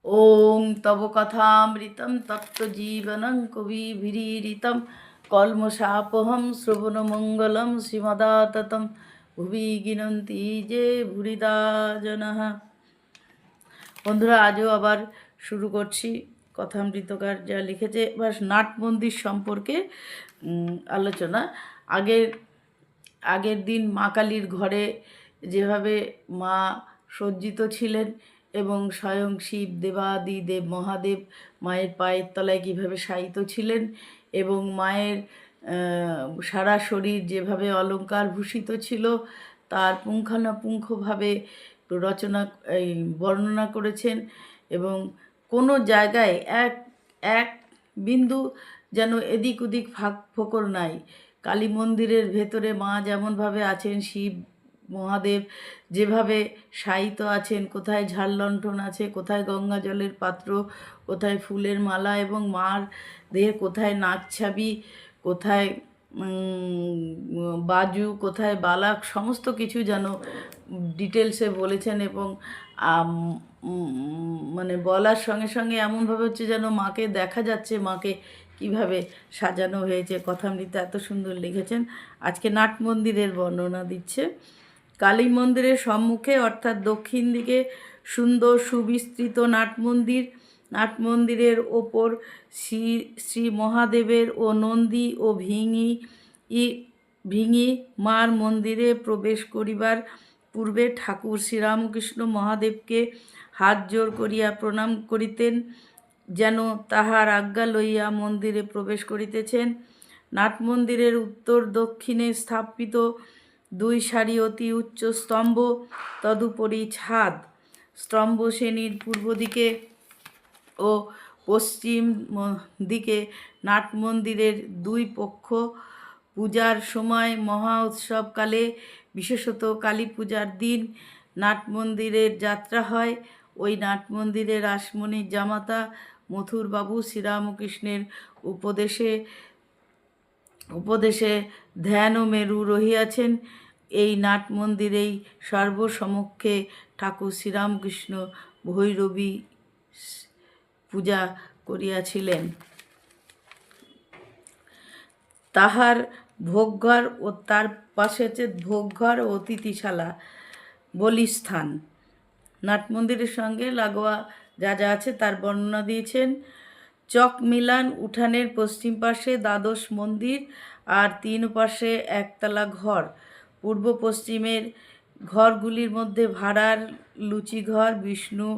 ওম তব কথামৃতম তত্ত্বজীবনং কবিভিরীরিতম কলমশাপহম শ্রবণমঙ্গলম শ্রীমদাততম ভুবি গিনন্তি যে ভুরিদা জনঃ। বন্ধুরা, আজও আবার শুরু করছি কথামৃতকার যা লিখেছে। এবার নাট মন্দির সম্পর্কে আলোচনা। আগের আগের দিন মা কালীর ঘরে যেভাবে মা সজ্জিত ছিলেন এবং স্বয়ং শিব দেবাদিদেব মহাদেব মায়ের পায়ের তলায় কীভাবে শায়িত ছিলেন এবং মায়ের সারা শরীর যেভাবে অলঙ্কার ভূষিত ছিল তার পুঙ্খানুপুঙ্খভাবে রচনা বর্ণনা করেছেন এবং কোনো জায়গায় এক এক বিন্দু যেন এদিক ওদিক ফাঁক ফোকর নাই। কালী মন্দিরের ভেতরে মা যেমনভাবে আছেন, শিব মহাদেব যেভাবে শায়িত আছেন, কোথায় ঝাড় লণ্ঠন আছে, কোথায় গঙ্গা জলের পাত্র, কোথায় ফুলের মালা এবং মার দেহে কোথায় নাকছাবি, কোথায় বাজু, কোথায় বালাক, সমস্ত কিছু যেন ডিটেলসে বলেছেন এবং মানে বলার সঙ্গে সঙ্গে এমনভাবে হচ্ছে যেন মাকে দেখা যাচ্ছে, মাকে কিভাবে সাজানো হয়েছে। কথামৃত এত সুন্দর লিখেছেন। আজকে নাট মন্দিরের বর্ণনা দিচ্ছে। কালী মন্দিরের সম্মুখে অর্থাৎ দক্ষিণ দিকে সুন্দর সুবিস্তৃত নাট মন্দির। নাট মন্দিরের ওপর শ্রী মহাদেবের ও নন্দী ও ভিঙি মার মন্দিরে প্রবেশ করিবার পূর্বে ঠাকুর শ্রীরামকৃষ্ণ মহাদেবকে হাত জোর করিয়া প্রণাম করিতেন, যেন তাহার আজ্ঞা লইয়া মন্দিরে প্রবেশ করিতেছেন। নাট মন্দিরের উত্তর দক্ষিণে স্থাপিত দুই সারি অতি উচ্চ স্তম্ভ, তদুপরি ছাদ। স্তম্ভ শ্রেণীর পূর্ব দিকে ও পশ্চিম দিকে নাট মন্দিরের দুই পক্ষ। পূজার সময় মহা উৎসবকালে, বিশেষত কালী পূজার দিন নাট মন্দিরের যাত্রা হয়। ওই নাট মন্দিরের রাসমণির জামাতা মথুরবাবু শ্রীরামকৃষ্ণের উপদেশে ধ্যান ও মেরু রহিয়াছেন। এই নাট মন্দিরেই সর্বসমক্ষে ঠাকুর শ্রীরামকৃষ্ণ ভৈরবী পূজা করিয়াছিলেন। তাহার ভোগঘর ও তার পাশে হচ্ছে ভোগঘর ও অতিথিশালা, বলিস্থান। নাট মন্দিরের সঙ্গে লাগোয়া যা যা আছে তার বর্ণনা দিয়েছেন। চক মিলান উঠানের পশ্চিম পাশে দ্বাদশ মন্দির আর তিন পাশে একতলা ঘর। পূর্ব পশ্চিমের ঘরগুলির মধ্যে ভাড়ার লুচি ঘর, বিষ্ণু